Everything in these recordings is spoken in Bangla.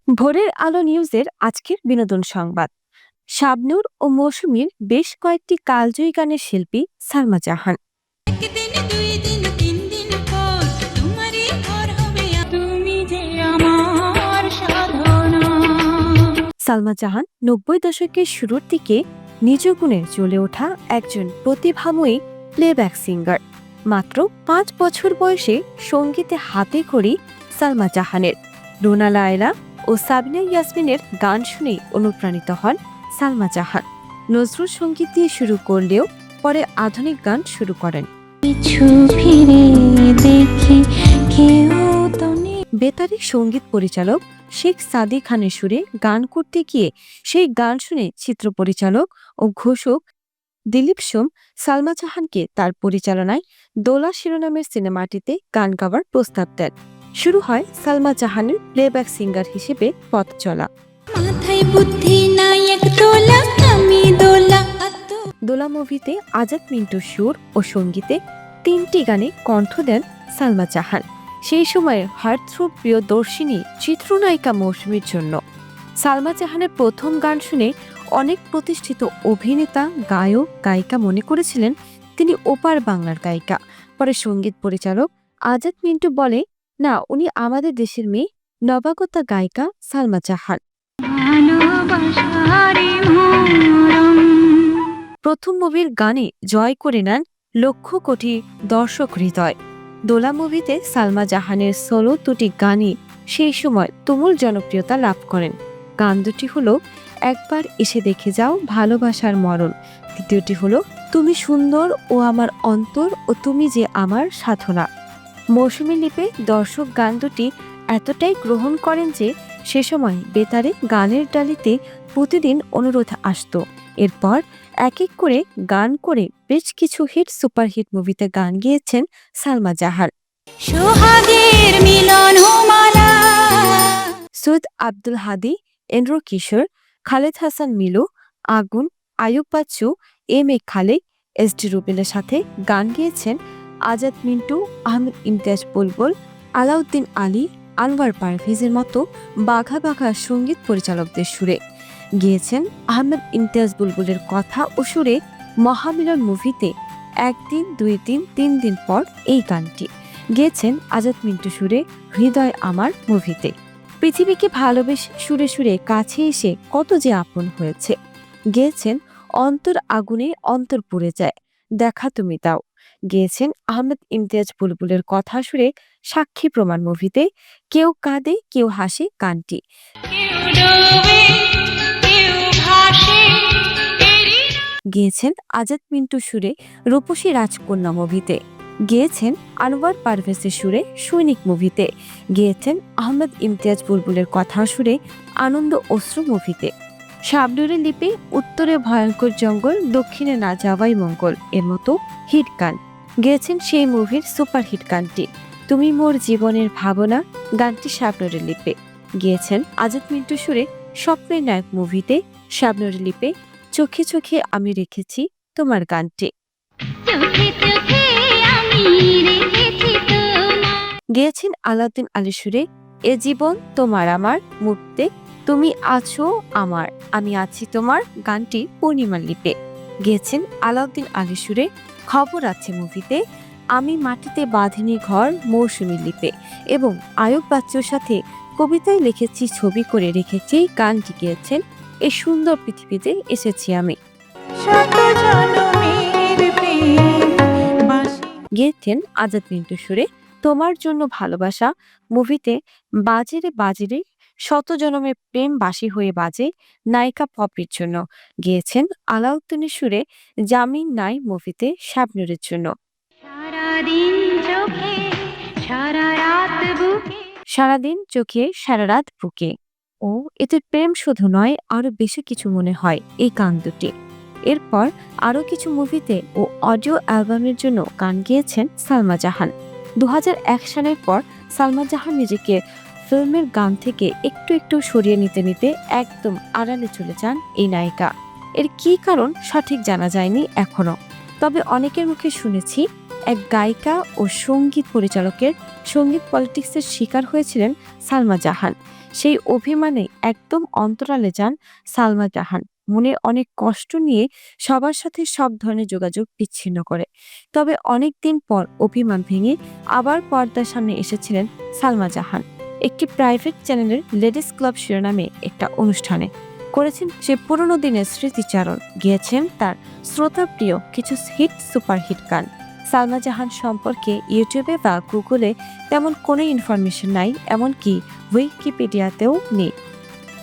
ভোরের আলো নিউজের আজকের বিনোদন সংবাদ। শাবনূর ও মৌসুমীর বেশ কয়েকটি কালজয়ী গানের শিল্পী সালমা জাহান। একদিন দুই দিন তিন দিন পর তোমারই ঘর হবে তুমি যে আমার সাধনা। সালমা জাহান 90 দশকের শুরুর দিকে নিজ গুণে জ্বলে ওঠা একজন প্রতিভাময়ী প্লেব্যাক সিঙ্গার। মাত্র 5 বছর বয়সে সঙ্গীতে হাতে খড়ি সালমা জাহানের। রুনা লায়লা ও সাবিনা ইয়াসমিনের গান শুনেই অনুপ্রাণিত হন সালমা জাহান। নজরুল সঙ্গীত দিয়ে শুরু করলেও পরে আধুনিক গান শুরু করেন। পিছু ফিরে দেখি কেউ তো নেই। বেতারি সঙ্গীত পরিচালক শেখ সাদি খানের সুরে গান করতে গিয়ে সেই গান শুনে চিত্র পরিচালক ও ঘোষক দিলীপ সোম সালমা জাহানকে তার পরিচালনায় দোলা শিরোনামের সিনেমাটিতে গান গাওয়ার প্রস্তাব দেন। শুরু হয় সালমা জাহানের প্লেব্যাক সিঙ্গার হিসেবে পথ চলা। মাথায় বুদ্ধি নাই এক দোলা আমি দোলা দোলা মুভিতে আজাদ মিন্টুর সুর ও সঙ্গীতে 3টি গানে কণ্ঠ দেন সালমা জাহান। সেই সময়ের হার্টথ্রোব প্রিয়দর্শিনী চিত্রনায়িকা মৌসুমীর জন্য সালমা জাহানের প্রথম গান শুনে অনেক প্রতিষ্ঠিত অভিনেতা গায়ক গায়িকা মনে করেছিলেন তিনি ওপার বাংলার গায়িকা। পরে সঙ্গীত পরিচালক আজাদ মিন্টু বলে, না, উনি আমাদের দেশের মেয়ে নবাগতা গায়িকা সালমা জাহান। ভালোবাসারে মরম। প্রথম মুভির গানে জয় করে নেন লক্ষ কোটি দর্শক হৃদয়। দোলা মুভিতে সালমা জাহানের সোলো দুটি গানই সেই সময় তুমুল জনপ্রিয়তা লাভ করেন। গান দুটি হলো একবার এসে দেখে যাও ভালোবাসার মরণ, দ্বিতীয়টি হলো তুমি সুন্দর ও আমার অন্তর ও তুমি যে আমার সাধনা। মৌসুমী লিপে দর্শক গান দুটি এতটাই গ্রহণ করেন যে সে সময় বেতারে গানের ডালিতে প্রতিদিন অনুরোধ আসত। এরপর এক এক করে গান করে বেশ কিছু সুপারহিট মুভিতে গান গেয়েছেন সালমা জাহান। সোহাগের মিলন মালা। সৈয়দ আব্দুল হাদি, এন্ড্রু কিশোর, খালেদ হাসান মিলু, আগুন, আয়ুব বাচ্চু, এ খালেক, এসডি রুবেলের সাথে গান গেয়েছেন আজাদ মিন্টু, আহমেদ ইমতিয়াজ বুলবুল, আলাউদ্দিন আলী, আনোয়ার পারভেজের মতো বাঘা বাঘা সঙ্গীত পরিচালকদের সুরে। গিয়েছেন আহমেদ ইমতিয়াজ বুলবুলের কথা ও সুরে মহামিলন মুভিতে একদিন দুই দিন তিন দিন পর এই গানটি। গেয়েছেন আজাদ মিন্টু সুরে হৃদয় আমার মুভিতে। পৃথিবীকে ভালোবেসে সুরে সুরে কাছে এসে কত যে আপন হয়েছে। গেয়েছেন অন্তর আগুনে অন্তর পুড়ে যায়, দেখা তুমি দাও। গেয়েছেন আহমেদ ইমতিয়াজ বুলবুলের কথা সুরে সাক্ষী প্রমাণ মুভিতে কেউ কাঁদে কেউ হাসে গানটি। গেয়েছেন আজাদ মিন্টু সুরে রূপসী রাজকন্যা মুভিতে। গেয়েছেন আনোয়ার পারভেজের সুরে সৈনিক মুভিতে। গেয়েছেন আহমেদ ইমতিয়াজ বুলবুলের কথা সুরে আনন্দ অশ্রু মুভিতে। শাবনূরের লিপে উত্তরে ভয়ঙ্কর জঙ্গল দক্ষিণে না যাওয়াই মঙ্গল এর মতো হিট গান গেয়েছেন সেই মুভির সুপারহিট গানটি। তুমি মোর জীবনের ভাবনা গানটি শাবনূরের লিপে। গেয়েছেন আজাদ মিন্টু সুরে স্বপ্নের নায়ক মুভিতে। শাবনূরের লিপে চোখে চোখে আমি রেখেছি তোমার গানটি। গেয়েছেন আলাউদ্দিন আলী সুরে এ জীবন তোমার আমার মুহূর্তে তুমি আছো আমার আমি আছি তোমার গানটি পূর্ণিমার লিপে। গেয়েছেন আলাউদ্দিন আলী সুরে খবর আছে মুভিতে আমি মাটিতে বাঁধিনি ঘর মৌসুমী লিপে। এবং আয়ুব বাচ্চুর সাথে কবিতায় লিখেছি ছবি করে রেখেছি গানটি গেয়েছেন এই সুন্দর পৃথিবীতে এসেছি আমি। গেয়েছেন আজাদ মিন্টু সুরে তোমার জন্য ভালোবাসা মুভিতে বাজেরে বাজেরে শত জনমের প্রেম বাসি হয়ে বাজে নায়িকা পপির জন্য। গেয়েছেন আলাউদ্দিনের সুরে জামিন নাই মুভিতে শাবনূরের জন্য। সারাদিন চোখে সারা রাত বুকে ও এতে প্রেম শুধু নয় আরো বেশি কিছু মনে হয় এই গান দুটি। এরপর আরো কিছু মুভিতে ও অডিও অ্যালবামের জন্য গান গেয়েছেন সালমা জাহান। 2001 সালের পর সালমা জাহান নিজেকে ফিল্মের গান থেকে একটু একটু সরিয়ে নিতে নিতে একদম আড়ালে চলে যান এই নায়িকা। এর কী কারণ সঠিক জানা যায়নি এখনো, তবে অনেকের মুখে শুনেছি এক গায়িকা ও সঙ্গীত পরিচালকের সঙ্গীত পলিটিক্সের শিকার হয়েছিলেন সালমা জাহান। সেই অভিমানে একদম অন্তরালে যান সালমা জাহান। মনে অনেক কষ্ট নিয়ে সবার সাথে সব ধরনের যোগাযোগ বিচ্ছিন্ন করে। তবে অনেক দিন পর অভিমান ভেঙে আবার পর্দার সামনে এসেছিলেন সালমা জাহান একটি প্রাইভেট চ্যানেলের লেডিস ক্লাব শিরোনামে একটা অনুষ্ঠানে। করেছেন সে পুরনো দিনের স্মৃতিচারণ, গিয়েছেন তার শ্রোতাপ্রিয় কিছু হিট সুপারহিট গান। সালমা জাহান সম্পর্কে ইউটিউবে বা গুগলে তেমন কোনো ইনফরমেশন নাই, এমনকি উইকিপিডিয়াতেও নেই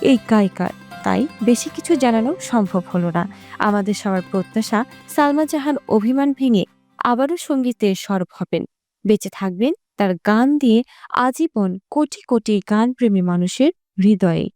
এই গায়িকার, তাই বেশি কিছু জানানো সম্ভব হলো না। আমাদের সবার প্রত্যাশা সালমা জাহান অভিমান ভেঙে আবারও সঙ্গীতের সরব হবেন, বেঁচে থাকবেন তার গান দিয়ে আজীবন কোটি কোটি গানপ্রেমী মানুষের হৃদয়ে।